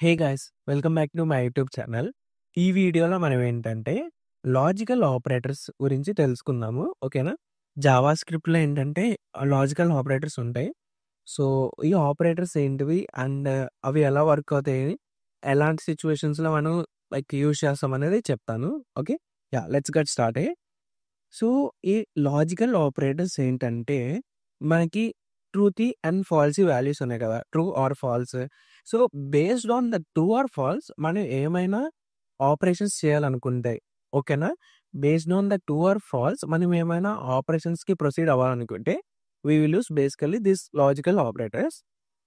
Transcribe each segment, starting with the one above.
Hey guys welcome back to my YouTube channel. ఈ వీడియోలో మనం ఏంటంటే లాజికల్ ఆపరేటర్స్ గురించి తెలుసుకుందాము. ఓకేనా? జావా స్క్రిప్ట్లో ఏంటంటే లాజికల్ ఆపరేటర్స్ ఉంటాయి. సో ఈ ఆపరేటర్స్ ఏంటివి అండ్ అవి ఎలా వర్క్ అవుతాయి, ఎలాంటి సిచ్యువేషన్స్లో మనం యూజ్ చేస్తాం అనేది చెప్తాను. Okay, let's get start. So ఈ లాజికల్ ఆపరేటర్స్ ఏంటంటే మనకి ట్రూతీ అండ్ ఫాల్సీ వాల్యూస్ ఉన్నాయి కదా, true or false. So based on the true or false మనం ఏమైనా ఆపరేషన్స్ చేయాలనుకుంటే, ఓకేనా, based on the true or false మనం ఏమైనా ఆపరేషన్స్కి ప్రొసీడ్ అవ్వాలనుకుంటే we will use basically this logical operators.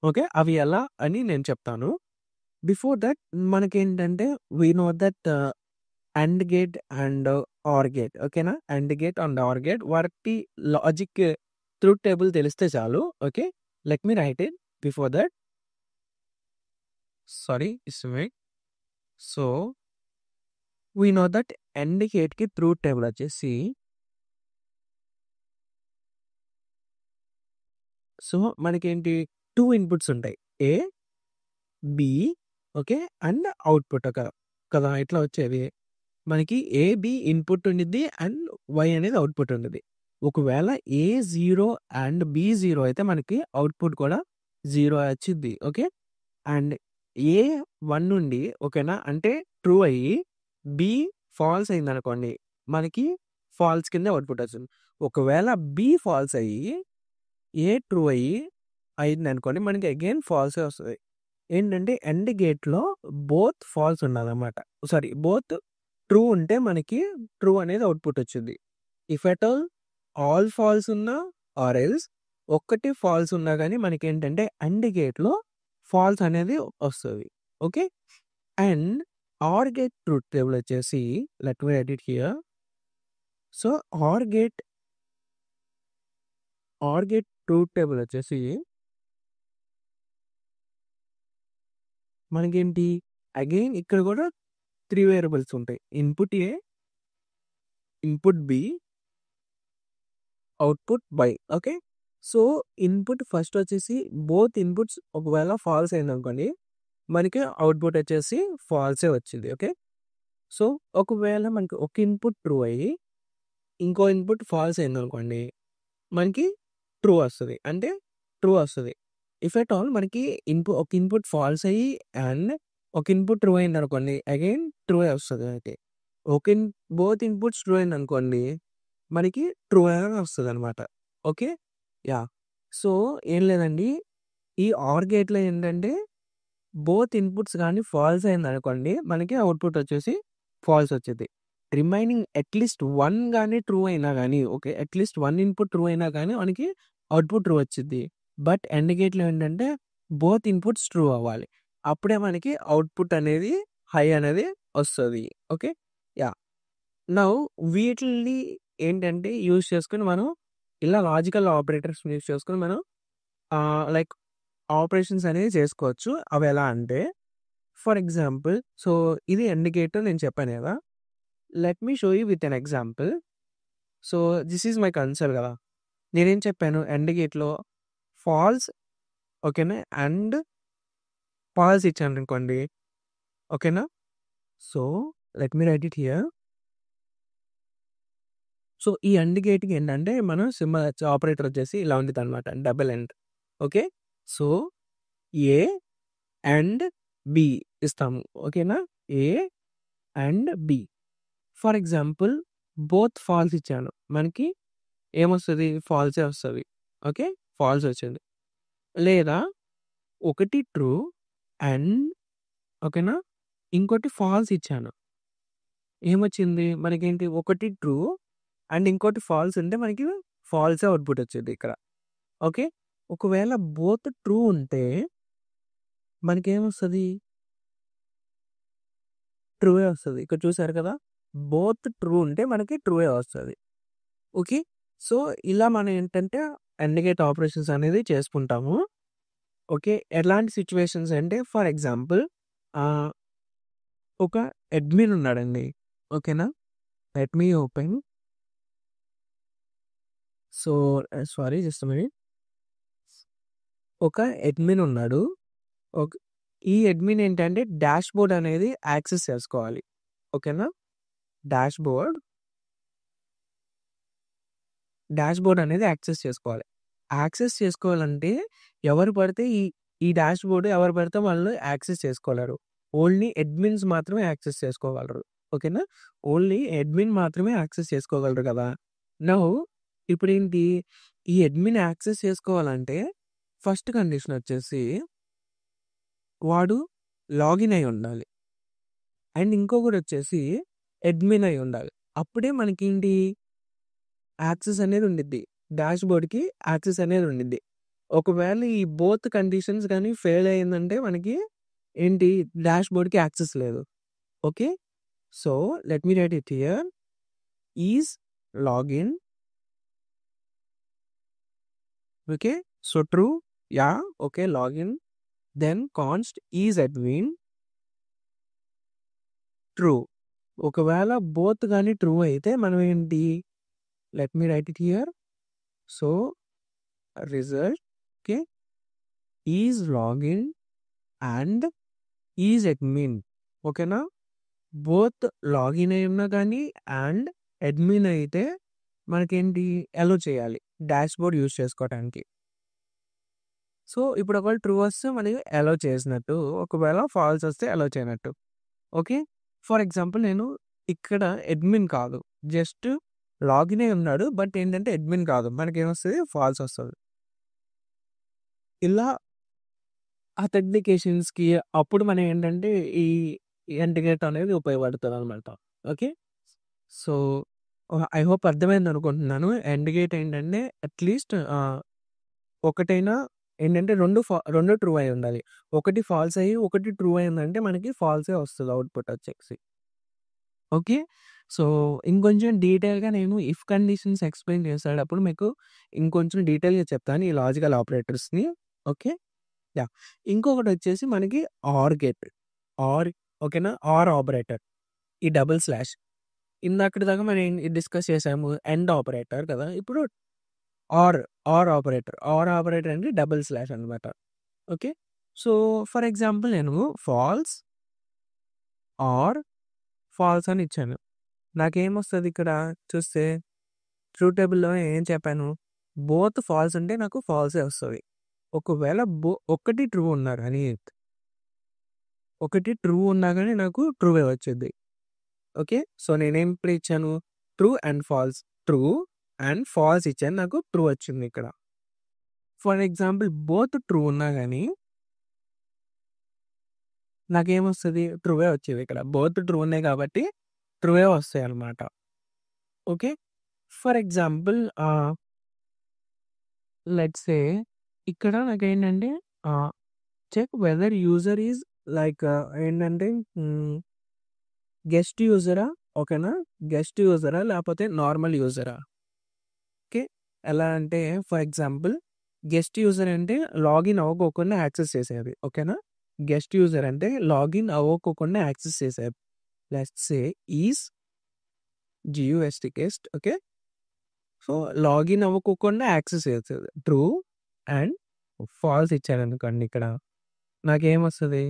Okay, అవి ఎలా అని నేను చెప్తాను. బిఫోర్ దట్ మనకేంటంటే we know that and gate and or gate. ఓకేనా? And gate and or gate వాటి లాజిక్ ట్రూత్ టేబుల్ తెలిస్తే చాలు. Okay, let me write it before that. Sorry ఇస్మే. So we know that and గేట్కి truth table వచ్చేసి, so మనకేంటి two inputs ఉంటాయి, A B. Okay, and output కదా ఇట్లా వచ్చేది. మనకి ఏ బి ఇన్పుట్ ఉండిద్ది అండ్ వై అనేది అవుట్పుట్ ఉండిద్ది. ఒకవేళ A zero and B zero అయితే మనకి అవుట్పుట్ కూడా జీరో వచ్చింది. ఓకే, అండ్ ఏ వన్ నుండి, ఓకేనా, అంటే ట్రూ అయ్యి బి ఫాల్స్ అయింది అనుకోండి, మనకి ఫాల్స్ కింద అవుట్పుట్ వస్తుంది. ఒకవేళ బి ఫాల్స్ అయ్యి ఏ ట్రూ అయింది అనుకోండి, మనకి అగైన్ ఫాల్సే వస్తుంది. ఏంటంటే ఎండ్ గేట్లో బోత్ ఫాల్స్ ఉండాలన్నమాట. సారీ, బోత్ ట్రూ ఉంటే మనకి ట్రూ అనేది అవుట్పుట్ వచ్చింది. ఇఫ్ ఎట్ ఆల్ ఫాల్స్ ఉన్నా ఆర్ ఎల్స్ ఒక్కటి ఫాల్స్ ఉన్నా కానీ మనకి ఏంటంటే అండ్ గేట్లో ఫాల్స్ అనేది వస్తుంది. Okay, and or gate truth table వచ్చేసి let me edit here. So or gate truth table వచ్చేసి మనకేంటి, అగైన్ ఇక్కడ కూడా 3 వేరియబుల్స్ ఉంటాయి. Input A, input B, output Y. Okay, so input first వచ్చేసి బోత్ ఇన్పుట్స్ ఒకవేళ ఫాల్స్ అయింది అనుకోండి, మనకి అవుట్పుట్ వచ్చేసి ఫాల్సే వచ్చింది. ఓకే, సో ఒకవేళ మనకి ఒక ఇన్పుట్ ట్రూ అయ్యి ఇంకో ఇన్పుట్ ఫాల్స్ అయింది అనుకోండి, మనకి ట్రూ వస్తుంది, అంటే ట్రూ వస్తుంది. ఇఫ్ ఎట్ ఆల్ మనకి ఒక ఇన్పుట్ ఫాల్స్ అయ్యి అండ్ ఒక ఇన్పుట్ ట్రూ అయింది అనుకోండి, అగైన్ ట్రూ వస్తుంది. అయితే ఒక బోత్ ఇన్పుట్స్ ట్రూ అయింది అనుకోండి, మనకి ట్రూ అని వస్తుంది అనమాట. Okay, ya. సో ఏం లేదండి, ఈ ఆర్ గేట్లో ఏంటంటే బోత్ ఇన్పుట్స్ కానీ ఫాల్స్ అయింది అనుకోండి, మనకి అవుట్పుట్ వచ్చేసి ఫాల్స్ వచ్చింది. రిమైనింగ్ అట్లీస్ట్ వన్ కానీ ట్రూ అయినా కానీ, okay, at least one input true అయినా కానీ మనకి అవుట్పుట్ ట్రూ వచ్చింది. బట్ ఎండ్ గేట్లో ఏంటంటే బోత్ ఇన్పుట్స్ ట్రూ అవ్వాలి, అప్పుడే మనకి అవుట్పుట్ అనేది హై అనేది వస్తుంది. Okay, yeah. నౌ వీటిని ఏంటంటే యూజ్ చేసుకుని మనం ఇలా లాజికల్ ఆపరేటర్స్ యూజ్ చేసుకుని మనం లైక్ ఆపరేషన్స్ అనేవి చేసుకోవచ్చు. అవి ఎలా అంటే, ఫర్ ఎగ్జాంపుల్, సో ఇది ఎండ్ గేట్ నేను చెప్పాను కదా, let me show you with an example. So this is my concern కదా, నేనేం చెప్పాను, ఎండ్ గేట్లో ఫాల్స్, ఓకేనా, అండ్ ఫాల్స్ ఇచ్చాను అనుకోండి, ఓకేనా. So let me write it here. So ఈ ఎండ్ గేట్కి ఏంటంటే మనం సింబల్ ఆపరేటర్ వచ్చేసి ఇలా ఉంది అనమాట, double and. Okay, so A and B ఇస్తాము, ఓకేనా, A and B. For example both falls ఇచ్చాను, మనకి ఏమొస్తుంది, ఫాల్సే వస్తుంది. ఓకే, ఫాల్స్ వచ్చింది. లేదా ఒకటి ట్రూ అండ్, ఓకేనా, ఇంకోటి ఫాల్స్ ఇచ్చాను, ఏమొచ్చింది మనకేంటి, ఒకటి ట్రూ అండ్ ఇంకోటి ఫాల్స్ ఉంటే మనకి ఫాల్సే అవుట్పుట్ వచ్చింది ఇక్కడ. ఓకే, ఒకవేళ బోత్ ట్రూ ఉంటే మనకేమొస్తుంది, ట్రూవే వస్తుంది. ఇక్కడ చూసారు కదా, బోత్ ట్రూ ఉంటే మనకి ట్రూవే వస్తుంది. ఓకే, సో ఇలా మనం ఏంటంటే ఎండ్ గేట్ ఆపరేషన్స్ అనేది చేసుకుంటాము. ఓకే, ఎలాంటి సిచ్యువేషన్స్ అంటే, ఫర్ ఎగ్జాంపుల్ ఒక అడ్మిన్ ఉన్నాడండి, ఓకేనా, లెట్ మీ open. So sorry just minute. ఒక అడ్మిన్ ఉన్నాడు. ఓకే, ఈ అడ్మిన్ ఏంటంటే డాష్‌బోర్డ్ అనేది యాక్సెస్ చేసుకోవాలి. ఓకేనా? డాష్‌బోర్డ్ అనేది యాక్సెస్ చేసుకోవాలి. యాక్సెస్ చేసుకోవాలంటే ఎవరు పడితే ఈ డాష్‌బోర్డ్ ఎవరు పడితే వాళ్ళు యాక్సెస్ చేసుకోలేరు. ఓన్లీ అడ్మిన్స్ మాత్రమే యాక్సెస్ చేసుకోగలరు. ఓకేనా? ఓన్లీ అడ్మిన్ మాత్రమే యాక్సెస్ చేసుకోగలరు కదా! నౌ ఇప్పుడేంటి ఈ అడ్మిన్ యాక్సెస్ చేసుకోవాలంటే ఫస్ట్ కండిషన్ వచ్చేసి వాడు లాగిన్ అయ్యి ఉండాలి. అండ్ ఇంకొకటొచ్చేసి అడ్మిన్ అయ్యి ఉండాలి. అప్పుడే మనకేంటి యాక్సెస్ అనేది ఉండిద్ది. డాష్‌బోర్డ్‌కి యాక్సెస్ అనేది ఉండిద్ది. ఒకవేళ ఈ బోత్ కండిషన్స్ గాని ఫెయిల్ అయిందంటే మనకి ఏంటి డాష్‌బోర్డ్‌కి యాక్సెస్ లేదు. Okay. So, let me write it here. Is login. Okay. So, true. Yeah! Okay. Login. Then const is admin. True. ఒకవేళ బోత్ గాని ట్రూ అయితే మనం ఏంటి let me write it here. So, result okay. Is login and is admin. ఓకేనా? Both login అయి ఉన్నా కానీ and admin అయితే మనకేంటి అలో చేయాలి డాష్‌బోర్డ్ యూజ్ చేసుకోవటానికి. సో, ఇప్పుడు ఒకవేళ ట్రూ వస్తే మనకి అలో చేసినట్టు. ఒకవేళ ఫాల్స్ వస్తే అలో చేయనట్టు. ఓకే. ఫర్ ఎగ్జాంపుల్ నేను ఇక్కడ అడ్మిన్ కాదు. జస్ట్ లాగిన్ అయి ఉన్నాడు. బట్ ఏంటంటే అడ్మిన్ కాదు. మనకేమొస్తది ఫాల్స్ వస్తది. ఇలా అథెంటికేషన్స్‌కి అప్పుడు మనం ఏంటంటే ఈ ఇంటిగ్రేట్ అనేది ఉపయోగపడుతదనమాట. ఓకే. సో, ఐ హోప్ అర్థమైందనుకుంటున్నాను. ఎండ్ గేట్ ఏంటంటే అట్‌లీస్ట్ ఒకటైనా ఏంటంటే 2 ట్రూ అయి ఉండాలి. ఒకటి ఫాల్స్ అయ్యి, ఒకటి ట్రూ అయిందంటే మనకి ఫాల్సే వస్తది అవుట్‌పుట్ వచ్చేసి. ఓకే. సో, ఇంకొంచెం డీటెయిల్‌గా నేను ఇఫ్ కండిషన్స్ ఎక్స్‌ప్లెయిన్ చేసేటప్పుడు మీకు ఇంకొంచెం డీటెయిల్‌గా చెప్తాను ఈ లాజికల్ ఆపరేటర్స్‌ని. ఓకే. యాహ్! ఇంకొకటొచ్చేసి మనకి ఆర్ గేట్. ఆర్ ఓకేనా? Or operator. ఈ డబుల్ స్లాష్. ఇందాకటి దాకా మనం డిస్కస్ చేసాము. ఎండ్ ఆపరేటర్ కదా! ఇప్పుడు ఆర్, ఆపరేటర్. ఆర్ ఆపరేటర్ అంటే డబుల్ స్లాష్ అనమాట. ఓకే. సో, ఫర్ ఎగ్జాంపుల్ నేను ఫాల్స్ ఆర్ ఫాల్స్ అని ఇచ్చాను. నాకేమొస్తది ఇక్కడ చూస్తే ట్రూ టేబుల్‌లో ఏం చెప్పాను? బోత్ ఫాల్స్ అంటే నాకు ఫాల్సే వస్తది. ఒకవేళ ఒకటి ట్రూ ఉన్నా గాని, ఒకటి ట్రూ ఉన్నా గాని నాకు ట్రూవే వచ్చిద్ది. ఓకే. సో, నేనేం ఇప్పుడు ఇచ్చాను? True and false. True and false ఇచ్చాను. నాకు ట్రూ వచ్చింది ఇక్కడ. ఫర్ ఎగ్జాంపుల్ బోత్ ట్రూ ఉన్నా గాని నాకేమొస్తది? ట్రూవే వచ్చేది ఇక్కడ. బోత్ ట్రూ ఉన్నాయి కాబట్టి ట్రూవే వస్తాయన్నమాట. Okay. For example let's say ఇక్కడ నాకేంటంటే ah, check whether user is like ఏంటంటే గెస్ట్ యూజరా? ఓకేనా? గెస్ట్ యూజరా? లేపోతే నార్మల్ యూజరా? ఓకే. ఎలా అంటే ఫర్ ఎగ్జాంపుల్ గెస్ట్ యూజర్ అంటే లాగిన్ అవ్వకోకుండా యాక్సెస్ చేసేది. ఓకేనా? గెస్ట్ యూజర్ అంటే లాగిన్ అవ్వకోకుండా యాక్సెస్ చేసేది. Let's say is GUST guest okay. So, login అవ్వకోకుండా యాక్సెస్ చేసేది. ట్రూ అండ్ ఫాల్స్ ఇచ్చాననుకోండి ఇక్కడ. నాకేమొస్తది?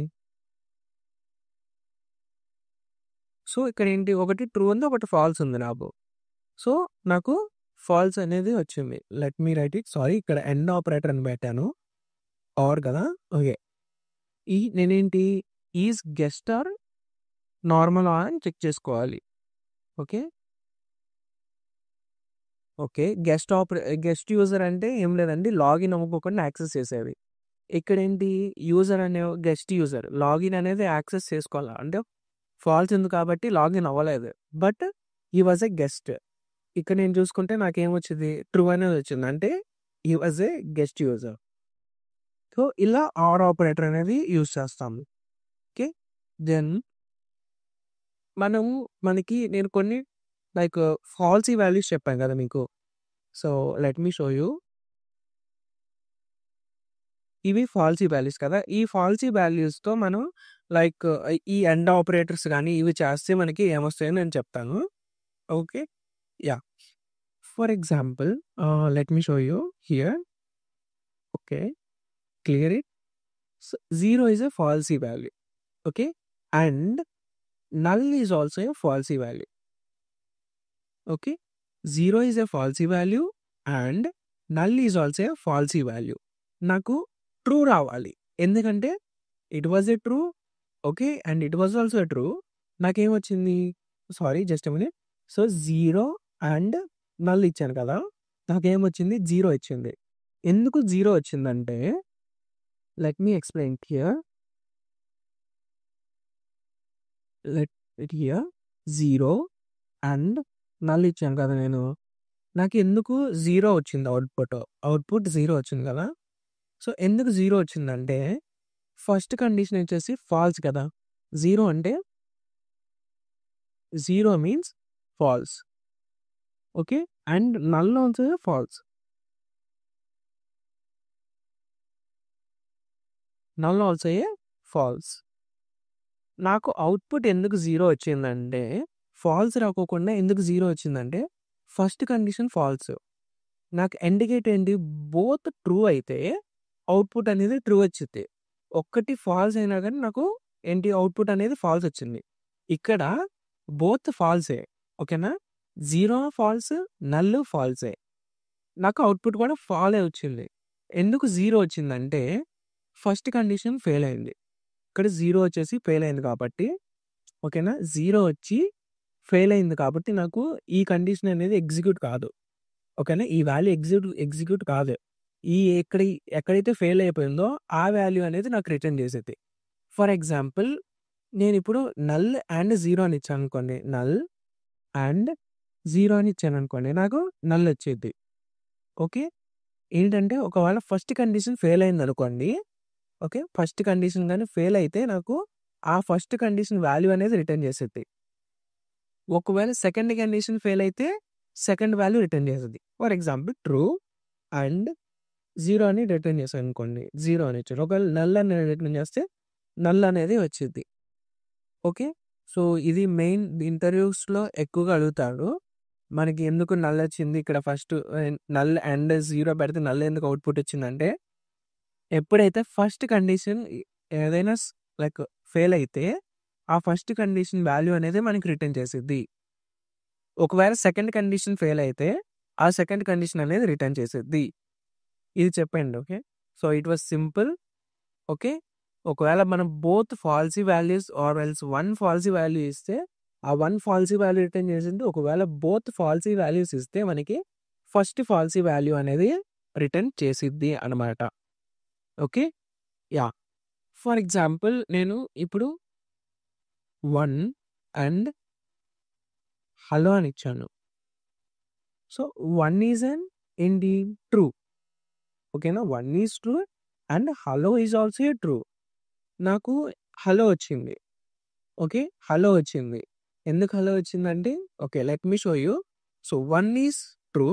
సో, ఇక్కడేంటి ఒకటి ట్రూ ఉంది. ఒకటి ఫాల్స్ ఉంది నాకు. సో, నాకు ఫాల్స్ అనేది వచ్చింది. Let me write it sorry ఇక్కడ ఎండ్ ఆపరేటర్ అని పెట్టాను. ఆర్ కదా! ఓకే. నేనేంటి ఈస్ గెస్ట్ ఆర్ నార్మలా అని చెక్ చేసుకోవాలి. ఓకే. ఓకే. గెస్ట్ యూజర్ అంటే ఏం లేదండి లాగిన్ అవ్వకోకుండా యాక్సెస్ చేసేది. ఇక్కడేంటి యూజర్ అనే గెస్ట్ యూజర్ లాగిన్ అనేది యాక్సెస్ చేసుకోవాల. అంటే ఫాల్స్ ఉంది కాబట్టి లాగిన్ అవ్వలేదు. But he was a guest. ఇక్కడ నేను చూసుకుంటే నాకేమొచ్చింది? ట్రూ అనేది వచ్చింది. అంటే he was a guest user. So, ఇలా ఆర్ ఆపరేటర్ అనేది యూజ్ చేస్తాము. ఓకే. దెన్ మనకి నేను కొన్ని లైక్ ఫాల్సీ వాల్యూస్ చెప్పాను కదా మీకు. So, let me show you. ఇవి ఫాల్సీ వాల్యూస్ కదా! ఈ ఫాల్సీ వాల్యూస్‌తో మనం లైక్ ఈ ఎండ్ ఆపరేటర్స్ గాని ఇవి చేస్తే మనకి ఏమొస్తాయో నేను చెప్తాను. Okay. Yeah! For example let me show you here. Okay. Clear it. 0 is a falsy value. Okay, and null is also a falsy value. Okay, 0 is a falsy value and null is also a falsy value. నాకు true రావాలి, ఎందుకంటే it was a true. Okay, and it was also true. నాకేమొచ్చింది, sorry just minute. So 0 and null ఇచ్చాను కదా, నాకేమొచ్చింది 0 వచ్చింది. ఎందుకు 0 వచ్చిందంటే, let me explain here. Let it here 0 and null ఇచ్చాను కదా నేను, నాకు ఎందుకు 0 వచ్చింది అవుట్పుట్ 0 వచ్చింది కదా. సో ఎందుకు 0 వచ్చిందంటే, ఫస్ట్ కండిషన్ వచ్చేసి ఫాల్స్ కదా. 0 అంటే 0 means false. Okay, and null also false. Null also a false. నాకు అవుట్పుట్ ఎందుకు 0 వచ్చిందంటే, ఫాల్స్ రాకోకుండా ఎందుకు 0 వచ్చిందంటే, ఫస్ట్ కండిషన్ ఫాల్స్. నాకు ఇండికేట్ ఏంటి, బోత్ ట్రూ అయితే అవుట్పుట్ అనేది ట్రూ వచ్చింది. ఒక్కటి ఫాల్స్ అయినా కానీ నాకు ఏంటి, అవుట్పుట్ అనేది ఫాల్స్ వచ్చింది. ఇక్కడ బోత్ ఫాల్సే. ఓకేనా, 0 ఫాల్స్, నల్ ఫాల్సే. నాకు అవుట్పుట్ కూడా ఫాలే వచ్చింది. ఎందుకు 0 వచ్చిందంటే, ఫస్ట్ కండిషన్ ఫెయిల్ అయింది. ఇక్కడ 0 వచ్చేసి ఫెయిల్ అయింది కాబట్టి, ఓకేనా, 0 వచ్చి ఫెయిల్ అయింది కాబట్టి నాకు ఈ కండిషన్ అనేది ఎగ్జిక్యూట్ కాదు. ఓకేనా, ఈ వాల్యూ ఎగ్జిక్యూట్ కాదు. ఎక్కడైతే ఫెయిల్ అయిపోయిందో ఆ వాల్యూ అనేది నాకు రిటర్న్ చేసేది. ఫర్ ఎగ్జాంపుల్, నేను ఇప్పుడు నల్ అండ్ 0 అని ఇచ్చాను అనుకోండి, నల్ అండ్ 0 అని ఇచ్చాను అనుకోండి, నాకు నల్ వచ్చేది. ఓకే, ఏంటంటే ఒకవేళ ఫస్ట్ కండిషన్ ఫెయిల్ అయింది అనుకోండి, ఓకే, ఫస్ట్ కండిషన్ కానీ ఫెయిల్ అయితే నాకు ఆ ఫస్ట్ కండిషన్ వాల్యూ అనేది రిటర్న్ చేసేది. ఒకవేళ సెకండ్ కండిషన్ ఫెయిల్ అయితే సెకండ్ వాల్యూ రిటర్న్ చేసేది. ఫర్ ఎగ్జాంపుల్, ట్రూ అండ్ 0 అని రిటర్న్ చేశాను అనుకోండి, 0 అని ఇచ్చారు. ఒకవేళ నల్ అని రిటర్న్ చేస్తే నల్ అనేది వచ్చింది. ఓకే, సో ఇది మెయిన్ ఇంటర్వ్యూస్లో ఎక్కువగా అడుగుతాడు, మనకి ఎందుకు నల్ వచ్చింది. ఇక్కడ ఫస్ట్ నల్ అండ్ 0 పెడితే నల్ ఎందుకు అవుట్పుట్ వచ్చిందంటే, ఎప్పుడైతే ఫస్ట్ కండిషన్ ఏదైనా లైక్ ఫెయిల్ అయితే ఆ ఫస్ట్ కండిషన్ వాల్యూ అనేది మనకి రిటర్న్ చేసిద్ది. ఒకవేళ సెకండ్ కండిషన్ ఫెయిల్ అయితే ఆ సెకండ్ కండిషన్ అనేది రిటర్న్ చేసిద్ది. ఇది చెప్పండి. Okay, so it was simple. Okay, ఒకవేళ మనం both falsy values or else 1 falsi value ఇస్తే ఆ 1 ఫాల్సీ వాల్యూ రిటర్న్ చేసింది. ఒకవేళ బోత్ ఫాల్సీ వాల్యూస్ ఇస్తే మనకి ఫస్ట్ ఫాల్సీ వాల్యూ అనేది రిటర్న్ చేసిద్ది అనమాట. ఓకే, యా, ఫర్ ఎగ్జాంపుల్ నేను ఇప్పుడు 1 అండ్ హలో అని ఇచ్చాను. సో 1 ఈజ్ అన్ ఏంటి, ట్రూ. ఓకేనా, 1 is true and hello is also a true. నాకు హలో వచ్చింది. ఓకే, హలో వచ్చింది. ఎందుకు హలో వచ్చిందంటే, okay, let me show you. So 1 is true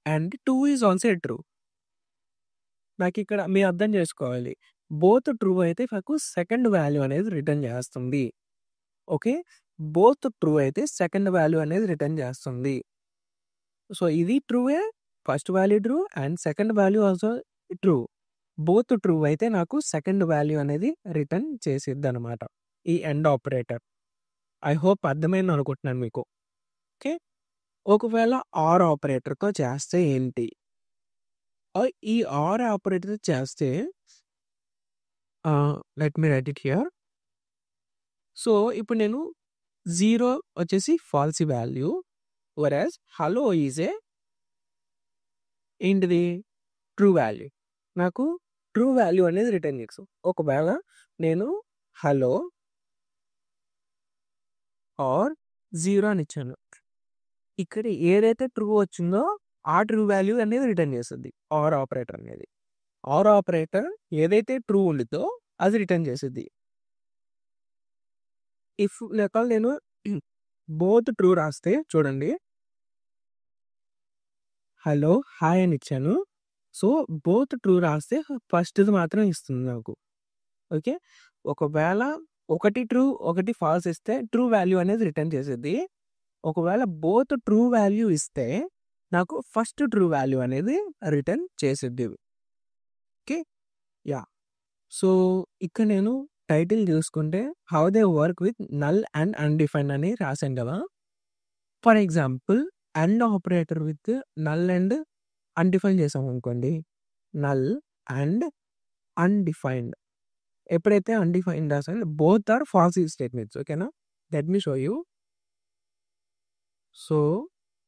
and 2 is also a true. నాకు ఇక్కడ మీరు అర్థం చేసుకోవాలి, బోత్ ట్రూ అయితే నాకు సెకండ్ వాల్యూ అనేది రిటర్న్ చేస్తుంది. ఓకే, బోత్ ట్రూ అయితే సెకండ్ వాల్యూ అనేది రిటర్న్ చేస్తుంది. సో ఇది ట్రూయే, first value true and second value also true. Both true అయితే నాకు సెకండ్ వాల్యూ అనేది రిటర్న్ చేసిద్ది అనమాట ఈ ఎండ్ ఆపరేటర్. ఐ హోప్ అర్థమైంది అనుకుంటున్నాను మీకు. ఓకే, ఒకవేళ ఆర్ ఆపరేటర్తో చేస్తే ఏంటి, ఈ ఆర్ ఆపరేటర్ చేస్తే let me write it here. So ఇప్పుడు నేను 0 వచ్చేసి falsi value, whereas hello is a ఏంటిది, ట్రూ వాల్యూ. నాకు ట్రూ వాల్యూ అనేది రిటర్న్ చేస్తాం. ఒకవేళ నేను హలో ఆర్ 0 అని ఇచ్చాను, ఇక్కడ ఏదైతే ట్రూ వచ్చిందో ఆ ట్రూ వాల్యూ అనేది రిటర్న్ చేస్తుంది ఆర్ ఆపరేటర్ అనేది. ఆర్ ఆపరేటర్ ఏదైతే ట్రూ ఉండితో అది రిటర్న్ చేస్తుంది. ఇఫ్ లేక నేను బోత్ ట్రూ రాస్తే చూడండి, హలో హాయ్ అని ఇచ్చాను. సో బోత్ ట్రూ రాస్తే ఫస్ట్ది మాత్రం ఇస్తుంది నాకు. ఓకే, ఒకవేళ ఒకటి ట్రూ ఒకటి ఫాల్స్ ఇస్తే ట్రూ వాల్యూ అనేది రిటర్న్ చేసేది. ఒకవేళ బోత్ ట్రూ వాల్యూ ఇస్తే నాకు ఫస్ట్ ట్రూ వాల్యూ అనేది రిటర్న్ చేసేది. ఓకే, యా, సో, ఇక్కడ నేను టైటిల్ చూసుకుంటే how they work with null and undefined అని రాసాను కదా! For example and operator with null and undefine చేసామనుకోండి. Null and undefined. ఎప్పుడైతే అన్‌డిఫైన్డ్ రాసానో బోత్ ఆర్ ఫాల్స్ స్టేట్‌మెంట్స్. ఓకేనా? Let me show you. So,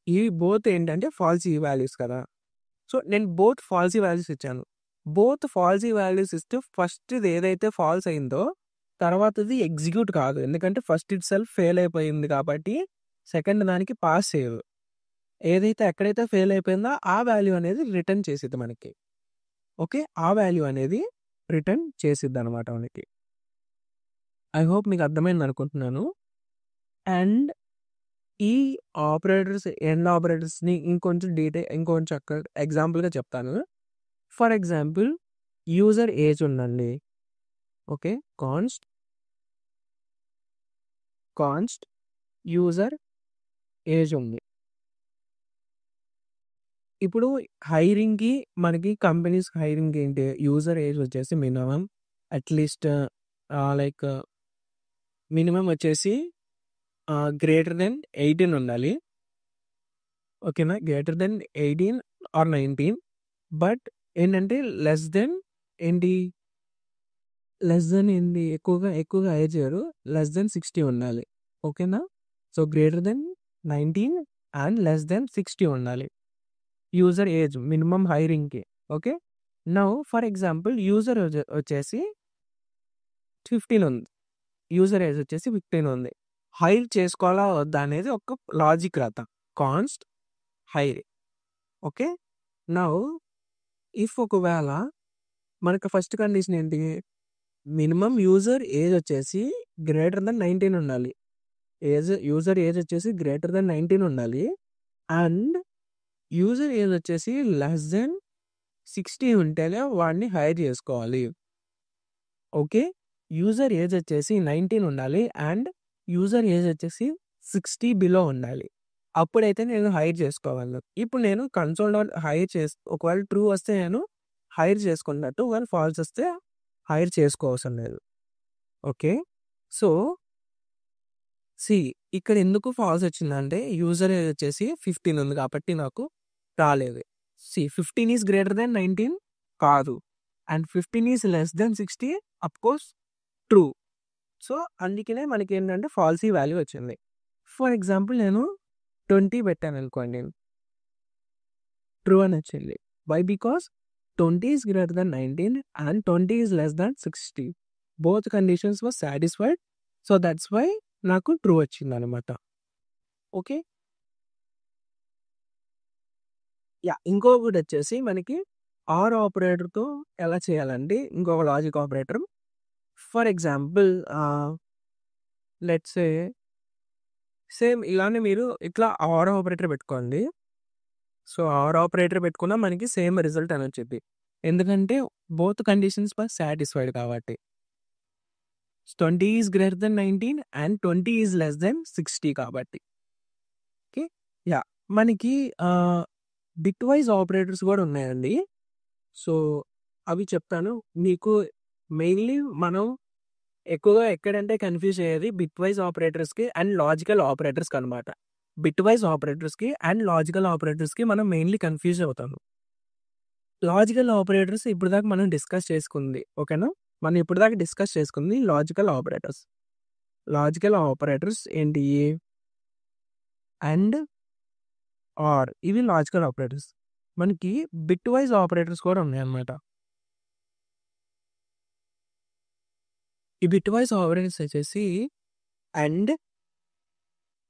ఈ బోత్ ఏంటంటే ఫాల్సీ వాల్యూస్ కదా! సో, నేను బోత్ ఫాల్సీ వాల్యూస్ ఇచ్చాను. బోత్ ఫాల్సీ వాల్యూస్ ఇస్తే ఫస్ట్‌ది ఏదైతే ఫాల్స్ అయిందో తర్వాతది ఎగ్జిక్యూట్ కాదు. ఎందుకంటే ఫస్ట్ ఇట్ సెల్ఫ్ ఫెయిల్ అయిపోయింది కాబట్టి సెకండ్ దానికి పాస్ చేయదు. ఏదైతే ఎక్కడైతే ఫెయిల్ అయిపోయిందో ఆ వాల్యూ అనేది రిటర్న్ చేసిద్ది మనకి. ఓకే. ఆ వాల్యూ అనేది రిటర్న్ చేసిద్దనమాట మనకి. ఐ హోప్ మీకు అర్థమైందనుకుంటున్నాను. అండ్ ఈ ఆపరేటర్స్ ఎండ్ ఆపరేటర్స్‌ని ఇంకొంచెం ఎగ్జాంపుల్‌గా చెప్తాను. ఫర్ ఎగ్జాంపుల్ యూజర్ ఏజ్ ఉందండి. ఓకే. కాన్స్ట్ యూజర్ ఏజ్ ఉంది. ఇప్పుడు హైరింగ్‌కి మనకి కంపెనీస్ హైరింగ్ ఏంటి? యూజర్ ఏజ్ వచ్చేసి మినిమమ్ అట్‌లీస్ట్ లైక్ మినిమమ్ వచ్చేసి గ్రేటర్ దెన్ 18 ఉండాలి. ఓకేనా? గ్రేటర్ దెన్ 18 ఆర్ 19 బట్ ఏంటంటే లెస్ దెన్ ఏంటి? లెస్ దెన్ ఏంటి? ఎక్కువగా ఏజ్ చేయరు. లెస్ దెన్ 60 ఉండాలి. ఓకేనా? So, greater than 19 and less than 60 ఉండాలి. యూజర్ ఏజ్ మినిమమ్ హైరింగ్‌కి. Okay. Now for example user వచ్చేసి 15 ఉంది. యూజర్ ఏజ్ వచ్చేసి 15 ఉంది. హైర్ చేసుకోవాలా వద్దా అనేది ఒక లాజిక్ రాద్దాం. Const hire. Okay. Now if ఒకవేళ మనకు ఫస్ట్ కండిషన్ ఏంటి? మినిమమ్ యూజర్ ఏజ్ వచ్చేసి గ్రేటర్ దెన్ 19 ఉండాలి. యూజర్ ఏజ్ వచ్చేసి గ్రేటర్ దెన్ 19 ఉండాలి. అండ్ యూజర్ ఏజ్ వచ్చేసి లెస్ దెన్ 60 ఉంటేనే వాడిని హైర్ చేసుకోవాలి. ఓకే. యూజర్ ఏజ్ వచ్చేసి 19 ఉండాలి. అండ్ యూజర్ ఏజ్ వచ్చేసి 60 బిలో ఉండాలి. అప్పుడైతే నేను హైర్ చేసుకోగలను. ఇప్పుడు నేను కన్సోల్ డాట్ హైర్ ఒకవేళ ట్రూ వస్తే నేను హైర్ చేసుకున్నట్టు. ఒకవేళ ఫాల్స్ వస్తే హైర్ చేసుకోవసరం లేదు. ఓకే. సో, ఇక్కడ ఎందుకు ఫాల్స్ వచ్చిందంటే యూజర్ ఏజ్ వచ్చేసి 15 ఉంది కాబట్టి నాకు రాలేదు. 15 ఈస్ గ్రేటర్ దెన్ 19 కాదు. And 15 is less than 60 of course true. So, అందుకనే మనకేంటంటే ఫాల్సీ వాల్యూ వచ్చింది. ఫర్ ఎగ్జాంపుల్ నేను 20 పెట్టాననుకోండి. ట్రూ అని వచ్చింది. Why? Because 20 is greater than 19 and 20 is less than 60. Both conditions were satisfied. So, that's why నాకు true వచ్చిందనమాట. ఓకే. ఇంకొకటొచ్చేసి మనకి ఆర్ ఆపరేటర్‌తో ఎలా చేయాలంటే ఇంకొక logic operator. For example let's say same ఇలానే మీరు ఇట్లా ఆర్ ఆపరేటర్ పెట్టుకోండి. సో, ఆర్ ఆపరేటర్ పెట్టుకున్నా మనకి సేమ్ రిజల్ట్ అని వచ్చిద్ది. ఎందుకంటే బోత్ కండిషన్స్ వర్ సాటిస్ఫైడ్ కాబట్టి. 20 is greater than 19 and 20 is less than 60 కాబట్టి. ఓకే. మనకి బిట్ వైస్ ఆపరేటర్స్ కూడా ఉన్నాయండి. సో, అవి చెప్తాను. మీకు మెయిన్‌లీ మనం ఎక్కువగా ఎక్కడంటే కన్‌ఫ్యూజ్ అయ్యేది బిట్ వైస్ ఆపరేటర్స్‌కి అండ్ లాజికల్ ఆపరేటర్స్‌కి అనమాట. బిట్ వైస్ ఆపరేటర్స్‌కి అండ్ లాజికల్ ఆపరేటర్స్‌కి మనం మెయిన్‌లీ కన్‌ఫ్యూజ్ అవుతాము. లాజికల్ ఆపరేటర్స్ ఇప్పటిదాకా మనం డిస్కస్ చేసుకుంది. ఓకేనా? మనం ఇప్పటిదాకా డిస్కస్ చేసుకుంది లాజికల్ ఆపరేటర్స్. లాజికల్ ఆపరేటర్స్ ఏంటి? అండ్, ఆర్ ఇవి లాజికల్ ఆపరేటర్స్. మనకి బిట్ వైస్ ఆపరేటర్స్ కూడా ఉన్నాయన్నమాట. ఈ బిట్ వైస్ ఆపరేటర్స్ వచ్చేసి and,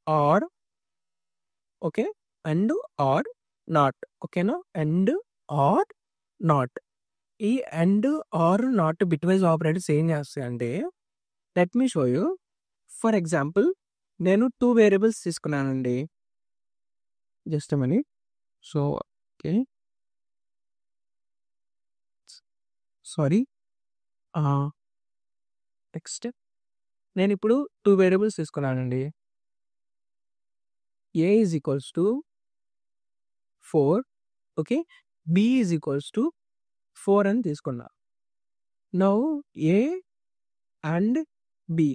or, okay. And, or, not. ఓకేనా? And, or, not. ఈ and, or, not bitwise operators ఏం చేస్తాయంటే let me show you. For example నేను 2 వేరియబుల్స్ తీసుకున్నానండి. Just a minute. So, okay. Sorry. Next నేనిప్పుడు 2 variables తీసుకున్నానండి. A is equals to 4. Okay. B is equals to 4 అని తీసుకున్నా. Now A and B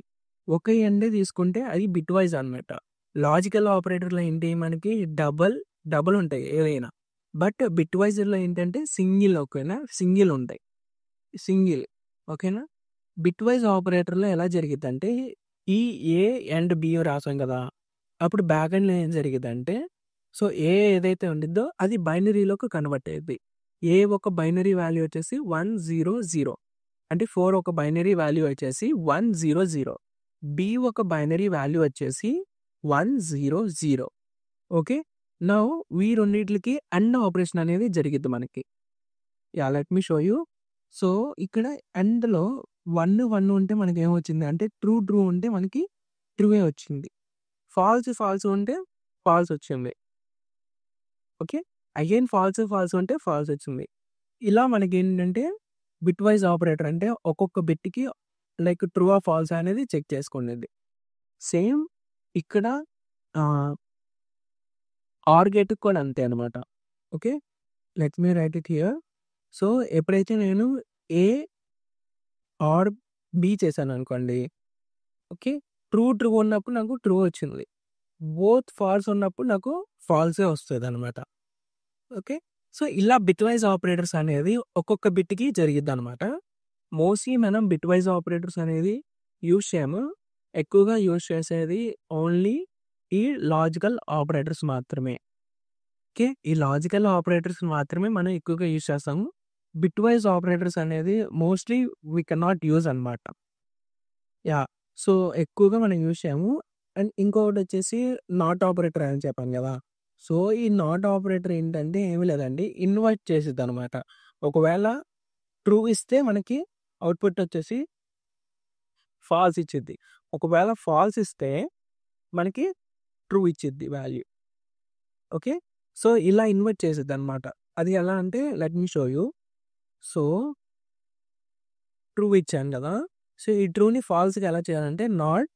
ఒక ఎండే తీసుకుంటే అది బిట్ వైజ్ అనమాట. లాజికల్ ఆపరేటర్లో ఏంటి మనకి డబల్ ఉంటాయి ఏదైనా. బట్ బిట్ వైజ్లో ఏంటంటే సింగిల్, ఓకేనా, సింగిల్ ఉంటాయి, సింగిల్, ఓకేనా. బిట్ వైజ్ ఆపరేటర్లో ఎలా జరిగిద్దంటే ఈ ఏ అండ్ బి రాసాం కదా, అప్పుడు బ్యాక్ ఎండ్లో ఏం జరిగిద్దంటే సో ఏ ఏదైతే ఉండిద్దో అది బైనరీలోకి కన్వర్ట్ అయ్యింది. ఏ ఒక బైనరీ వాల్యూ వచ్చేసి 100, అంటే 4 ఒక బైనరీ వాల్యూ వచ్చేసి 100, బి ఒక బైనరీ వాల్యూ వచ్చేసి 100. ఓకే, నౌ ఈ రెండింటికి అండ్ ఆపరేషన్ అనేది జరిగిద్ది మనకి. Yeah, let me show you. So ఇక్కడ అండ్లో 1 ఉంటే మనకి ఏమొచ్చింది అంటే ట్రూ ఉంటే మనకి ట్రూవే వచ్చింది, ఫాల్స్ ఉంటే ఫాల్స్ వచ్చింది. ఓకే, అగైన్ ఫాల్స్ ఉంటే ఫాల్స్ వచ్చింది. ఇలా మనకి ఏంటంటే బిట్ వైజ్ ఆపరేటర్ అంటే ఒక్కొక్క బిట్కి లైక్ ట్రూ ఆ ఫాల్స్ అనేది చెక్ చేసుకునేది. సేమ్ ఇక్కడ ఆర్ గేట్కి కూడా అంతే అనమాట. Okay, let me write it here. So ఎప్పుడైతే నేను ఏ ఆర్ బి చేశాను అనుకోండి, ఓకే, ట్రూ ఉన్నప్పుడు నాకు ట్రూ వచ్చింది, బోత్ ఫాల్స్ ఉన్నప్పుడు నాకు ఫాల్సే వస్తుంది అనమాట. ఓకే, సో ఇలా బిట్ వైజ్ ఆపరేటర్స్ అనేది ఒక్కొక్క బిట్కి జరిగిద్ది అనమాట. మోస్ట్లీ మనం బిట్ వైజ్ ఆపరేటర్స్ అనేది యూజ్ చేయము, ఎక్కువగా యూజ్ చేసేది ఓన్లీ ఈ లాజికల్ ఆపరేటర్స్ మాత్రమే. ఓకే, ఈ లాజికల్ ఆపరేటర్స్ మాత్రమే మనం ఎక్కువగా యూజ్ చేస్తాము. బిట్ వైజ్ ఆపరేటర్స్ అనేది mostly we can not use అనమాట. యా, సో ఎక్కువగా మనం యూజ్ చేయము. అండ్ ఇంకొకటి వచ్చేసి నాట్ ఆపరేటర్ అని చెప్పాను కదా. సో ఈ నాట్ ఆపరేటర్ ఏంటంటే ఏమీ లేదండి, ఇన్వర్ట్ చేసిద్ది అనమాట. ఒకవేళ ట్రూ ఇస్తే మనకి అవుట్పుట్ వచ్చేసి ఫాల్స్ ఇచ్చిద్ది, ఒకవేళ ఫాల్స్ ఇస్తే మనకి ట్రూ ఇచ్చిద్ది వాల్యూ. ఓకే, సో ఇలా ఇన్వర్ట్ చేసిద్ది అనమాట. అది ఎలా అంటే let me show you. So true ఇచ్చాను కదా, సో ఈ ట్రూని ఫాల్స్కి ఎలా చేయాలంటే నాట్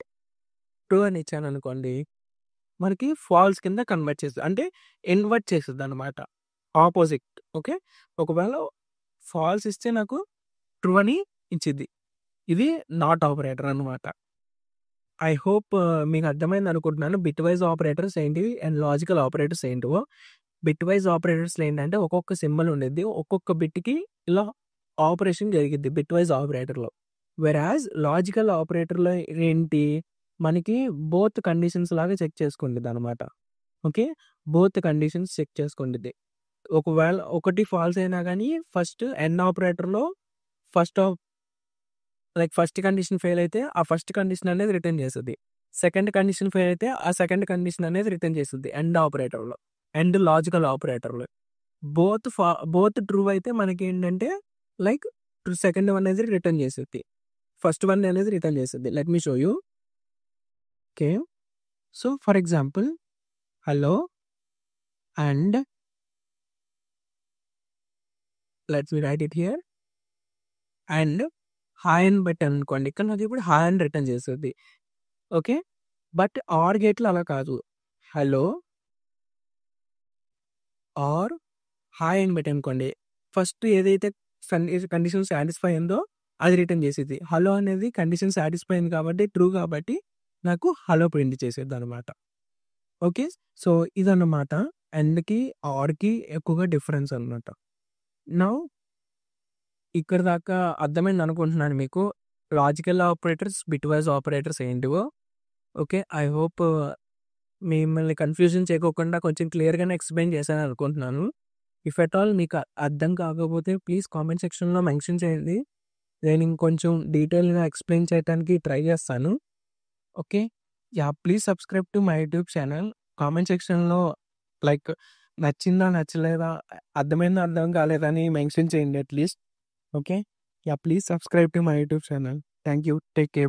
ట్రూ అని ఇచ్చాను అనుకోండి, మనకి ఫాల్స్ కింద కన్వర్ట్ చేస్తుంది, అంటే ఇన్వర్ట్ చేస్తుంది అనమాట, ఆపోజిట్. ఓకే, ఒకవేళ ఫాల్స్ ఇస్తే నాకు ట్రూ అని ఇచ్చిద్ది, ఇది నాట్ ఆపరేటర్ అనమాట. ఐ హోప్ మీకు అర్థమైంది అనుకుంటున్నాను బిట్ వైజ్ ఆపరేటర్స్ ఏంటివి అండ్ లాజికల్ ఆపరేటర్స్ ఏంటివో. బిట్ వైజ్ ఆపరేటర్స్లో ఏంటంటే ఒక్కొక్క సింబల్ ఉండేది, ఒక్కొక్క బిట్కి ఇలా ఆపరేషన్ జరిగిద్ది బిట్ వైజ్ ఆపరేటర్లో. వెరాజ్ లాజికల్ ఆపరేటర్లో ఏంటి మనకి బోత్ కండిషన్స్ లాగా చెక్ చేసుకుంటుంది అనమాట. ఓకే, బోత్ కండిషన్స్ చెక్ చేసుకుంటుంది. ఒకవేళ ఒకటి ఫాల్స్ అయినా కానీ ఫస్ట్ ఎన్ ఆపరేటర్లో ఫస్ట్ కండిషన్ ఫెయిల్ అయితే ఆ ఫస్ట్ కండిషన్ అనేది రిటర్న్ చేస్తుంది, సెకండ్ కండిషన్ ఫెయిల్ అయితే ఆ సెకండ్ కండిషన్ అనేది రిటర్న్ చేస్తుంది ఎండ్ ఆపరేటర్లో, ఎండ్ లాజికల్ ఆపరేటర్లో. బోత్ ట్రూ అయితే మనకి ఏంటంటే లైక్ సెకండ్ వన్ అనేది రిటర్న్ చేస్తుంది, ఫస్ట్ వన్ అనేది రిటర్న్ చేస్తుంది. Let me show you. Okay, so for example hello and let's me write it here and hi అని పెట్టాను అనుకోండి, ఇక్కడ నాకు ఇప్పుడు హాయ్ అని రిటర్న్ చేస్తుంది. ఓకే, బట్ ఆర్ గేట్లో అలా కాదు, హలో ఆర్ హాయ్ అని పెట్టాను అనుకోండి, ఫస్ట్ ఏదైతే కండిషన్ సాటిస్ఫై అయిందో అది రిటర్న్ చేసేది. హలో అనేది కండిషన్ సాటిస్ఫై అయింది కాబట్టి ట్రూ కాబట్టి నాకు హలో ప్రింట్ చేసేది అనమాట. ఓకే, సో ఇదన్నమాట అండ్కి ఆర్కి ఎక్కువగా డిఫరెన్స్ అనమాట. నౌ ఇక్కడ దాకా అర్థమైంది అనుకుంటున్నాను మీకు logical operators bitwise operators ఏంటివో. ఓకే, ఐ హోప్ మిమ్మల్ని కన్ఫ్యూజన్ చేయకోకుండా కొంచెం క్లియర్గానే ఎక్స్ప్లెయిన్ చేశాను అనుకుంటున్నాను. ఇఫ్ ఎట్ ఆల్ మీకు అర్థం కాకపోతే ప్లీజ్ కామెంట్ సెక్షన్లో మెన్షన్ చేయండి, నేను ఇంకొంచెం డీటెయిల్గా ఎక్స్ప్లెయిన్ చేయడానికి ట్రై చేస్తాను. Okay, yeah, please subscribe to my YouTube channel. Comment సెక్షన్లో లైక్ నచ్చిందా నచ్చలేదా, అర్థమైందా అర్థం కాలేదని మెన్షన్ చేయండి at least. Okay, yeah, please subscribe to my YouTube channel. Thank you, take care, by.